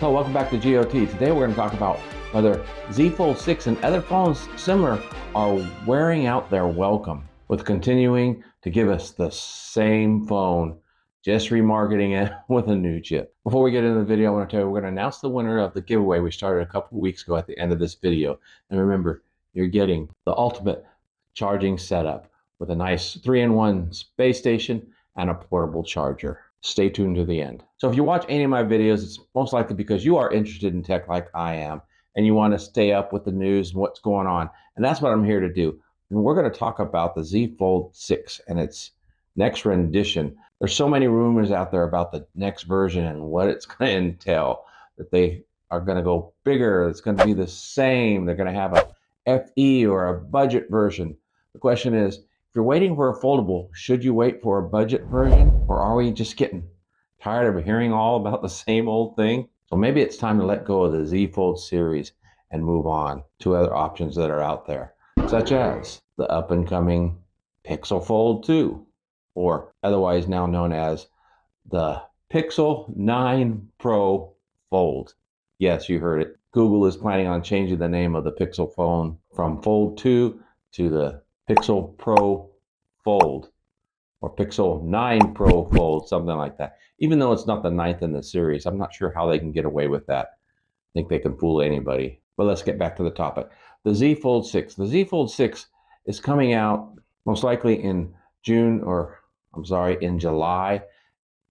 So welcome back to GOT. Today we're going to talk about whether Z Fold 6 and other phones similar are wearing out their welcome with continuing to give us the same phone, just remarketing it with a new chip. Before we get into the video, I want to tell you we're going to announce the winner of the giveaway we started a couple of weeks ago at the end of this video. And remember, you're getting the ultimate charging setup with a nice 3-in-1 space station and a portable charger. Stay tuned to the end. So if you watch any of my videos, it's most likely because you are interested in tech like I am, and you want to stay up with the news and what's going on. And that's what I'm here to do. And we're going to talk about the Z Fold 6 and its next rendition. There's so many rumors out there about the next version and what it's going to entail, that they are going to go bigger. It's going to be the same. They're going to have a FE or a budget version. The question is, if you're waiting for a foldable, should you wait for a budget version, or are we just getting tired of hearing all about the same old thing? So maybe it's time to let go of the Z Fold series and move on to other options that are out there, such as the up-and-coming Pixel Fold 2, or otherwise now known as the Pixel 9 Pro Fold. Yes, you heard it. Google is planning on changing the name of the Pixel phone from Fold 2 to the Pixel Pro Fold, or Pixel 9 Pro Fold, something like that. Even though it's not the 9th in the series, I'm not sure how they can get away with that. I think they can fool anybody. But let's get back to the topic. The Z Fold 6. The Z Fold 6 is coming out most likely in in July.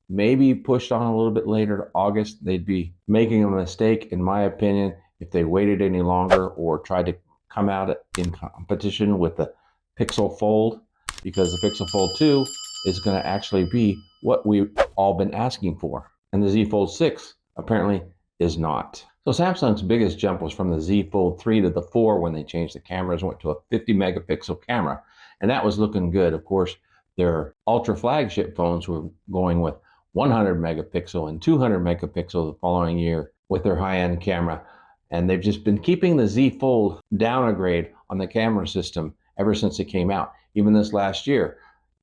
Maybe pushed on a little bit later to August. They'd be making a mistake, in my opinion, if they waited any longer or tried to come out in competition with the Pixel Fold, because the Pixel Fold 2 is going to actually be what we've all been asking for. And the Z Fold 6 apparently is not. So Samsung's biggest jump was from the Z Fold 3 to the 4 when they changed the cameras, went to a 50 megapixel camera. And that was looking good. Of course, their ultra flagship phones were going with 100 megapixel and 200 megapixel the following year with their high-end camera. And they've just been keeping the Z Fold down a grade on the camera system ever since it came out, even this last year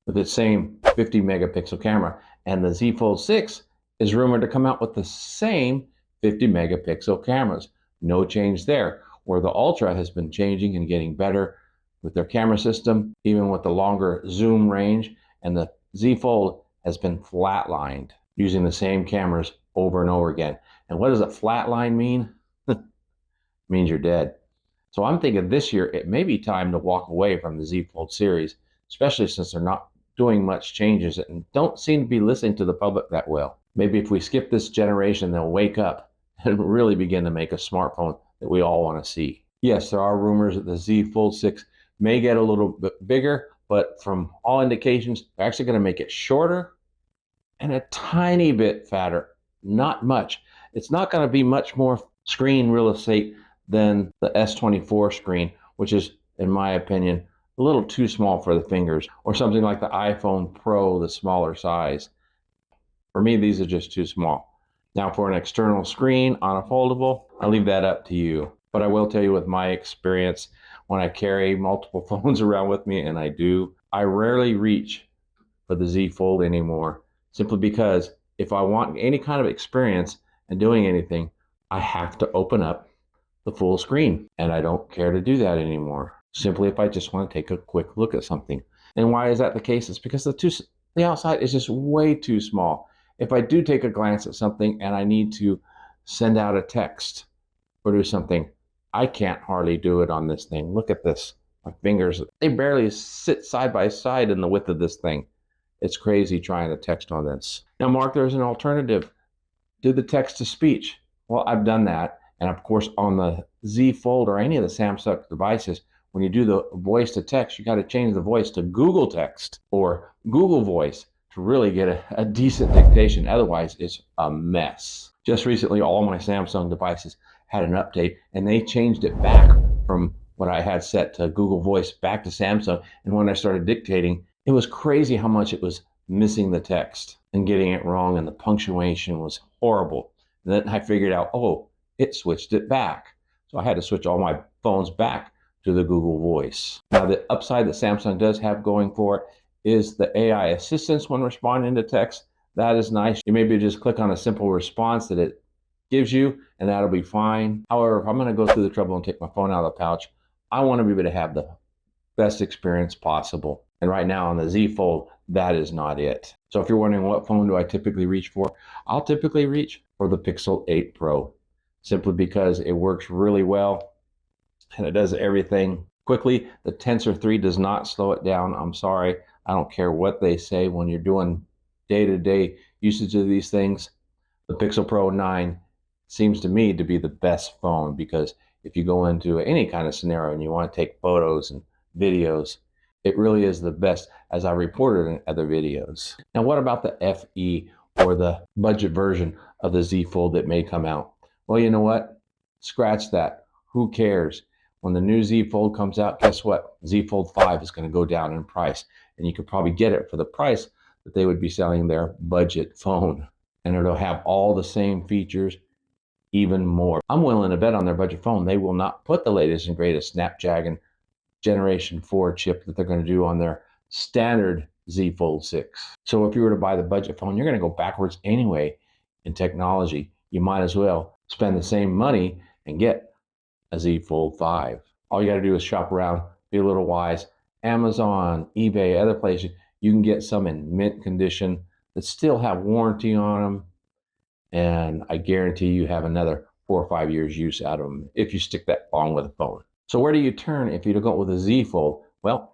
with its same 50 megapixel camera. And the Z Fold 6 is rumored to come out with the same 50 megapixel cameras. No change there, where the Ultra has been changing and getting better with their camera system, even with the longer zoom range, and the Z Fold has been flatlined using the same cameras over and over again. And what does a flatline mean? It means you're dead. So I'm thinking this year it may be time to walk away from the Z Fold series, especially since they're not doing much changes and don't seem to be listening to the public that well. Maybe if we skip this generation, they'll wake up and really begin to make a smartphone that we all want to see. Yes, there are rumors that the Z Fold 6 may get a little bit bigger, but from all indications, they're actually going to make it shorter and a tiny bit fatter. Not much. It's not going to be much more screen real estate than the S24 screen, which is, in my opinion, a little too small for the fingers, or something like the iPhone Pro, the smaller size. For me, these are just too small. Now, for an external screen on a foldable, I leave that up to you. But I will tell you, with my experience, when I carry multiple phones around with me, and I rarely reach for the Z Fold anymore, simply because if I want any kind of experience in doing anything, I have to open up the full screen, and I don't care to do that anymore. Simply if I just want to take a quick look at something. And why is that the case? It's because the outside is just way too small. If I do take a glance at something and I need to send out a text or do something, I can't hardly do it on this thing. Look at this. My fingers, they barely sit side by side in the width of this thing. It's crazy trying to text on this. Now, Mark, there's an alternative. Do the text to speech. Well, I've done that. And of course, on the Z Fold or any of the Samsung devices, when you do the voice to text, you got to change the voice to Google Text or Google Voice to really get a decent dictation. Otherwise, it's a mess. Just recently, all my Samsung devices had an update, and they changed it back from what I had set to Google Voice back to Samsung. And when I started dictating, it was crazy how much it was missing the text and getting it wrong, and the punctuation was horrible. And then I figured out, oh, it switched it back. So I had to switch all my phones back to the Google Voice. Now, the upside that Samsung does have going for it is the AI assistance when responding to text. That is nice. You maybe just click on a simple response that it gives you, and that'll be fine. However, if I'm going to go through the trouble and take my phone out of the pouch, I want to be able to have the best experience possible. And right now on the Z Fold, that is not it. So if you're wondering what phone do I typically reach for, I'll typically reach for the Pixel 8 Pro, simply because it works really well and it does everything quickly. The Tensor 3 does not slow it down. I'm sorry. I don't care what they say when you're doing day-to-day usage of these things. The Pixel Pro 9 seems to me to be the best phone, because if you go into any kind of scenario and you want to take photos and videos, it really is the best, as I reported in other videos. Now, what about the FE, or the budget version of the Z Fold that may come out? Well, you know what? Scratch that. Who cares? When the new Z Fold comes out, guess what? Z Fold 5 is going to go down in price, and you could probably get it for the price that they would be selling their budget phone. And it'll have all the same features, even more. I'm willing to bet on their budget phone they will not put the latest and greatest Snapdragon Generation 4 chip that they're going to do on their standard Z Fold 6. So if you were to buy the budget phone, you're going to go backwards anyway in technology. You might as well spend the same money and get a Z Fold 5. All you got to do is shop around, be a little wise. Amazon, eBay, other places, you can get some in mint condition that still have warranty on them. And I guarantee you have another 4 or 5 years use out of them if you stick that long with a phone. So where do you turn if you don't go with a Z Fold? Well,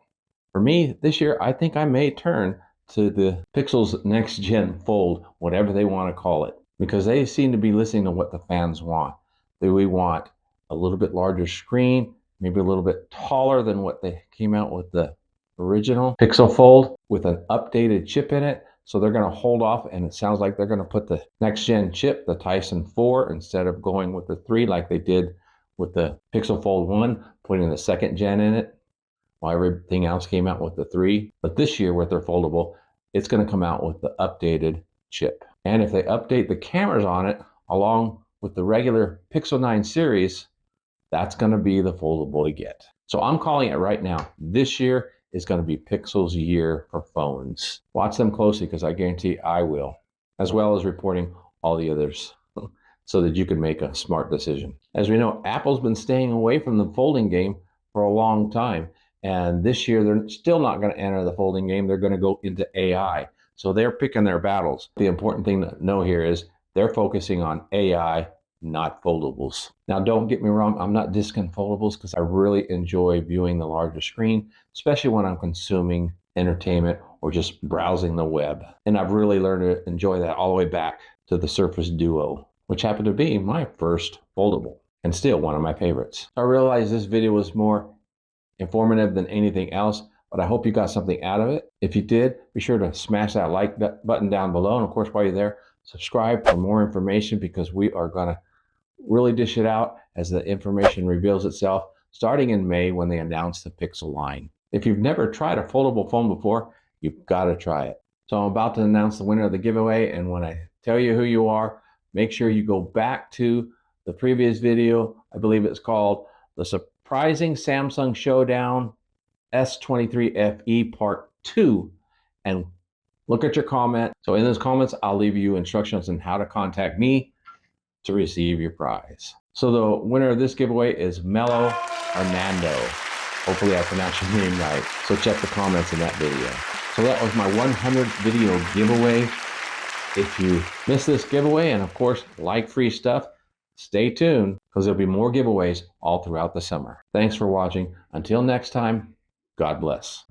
for me this year, I think I may turn to the Pixel's next gen Fold, whatever they want to call it, because they seem to be listening to what the fans want. We want a little bit larger screen, maybe a little bit taller than what they came out with the original Pixel Fold, with an updated chip in it. So they're going to hold off, and it sounds like they're going to put the next gen chip, the Tyson 4, instead of going with the 3 like they did with the Pixel Fold 1, putting the second gen in it, while everything else came out with the 3. But this year with their foldable, it's going to come out with the updated chip. And if they update the cameras on it along with the regular Pixel 9 series, that's going to be the foldable to get. So I'm calling it right now. This year is going to be Pixel's year for phones. Watch them closely, because I guarantee I will, as well as reporting all the others, so that you can make a smart decision. As we know, Apple's been staying away from the folding game for a long time. And this year, they're still not going to enter the folding game. They're going to go into AI. So they're picking their battles. The important thing to know here is they're focusing on AI, not foldables. Now, don't get me wrong. I'm not dissing foldables, because I really enjoy viewing the larger screen, especially when I'm consuming entertainment or just browsing the web. And I've really learned to enjoy that all the way back to the Surface Duo, which happened to be my first foldable and still one of my favorites. I realize this video was more informative than anything else, but I hope you got something out of it. If you did, be sure to smash that like button down below. And of course, while you're there, subscribe for more information, because we are going to really dish it out as the information reveals itself, starting in May when they announce the Pixel line. If you've never tried a foldable phone before, you've got to try it. So I'm about to announce the winner of the giveaway, and when I tell you who you are, make sure you go back to the previous video. I believe it's called The Surprising Samsung Showdown S23 FE Part 2, and look at your comment. So in those comments, I'll leave you instructions on how to contact me to receive your prize. So the winner of this giveaway is Mello Armando. Hopefully I pronounced your name right. So check the comments in that video. So that was my 100th video giveaway. If you missed this giveaway, and of course like free stuff, stay tuned, because there'll be more giveaways all throughout the summer. Thanks for watching. Until next time, God bless.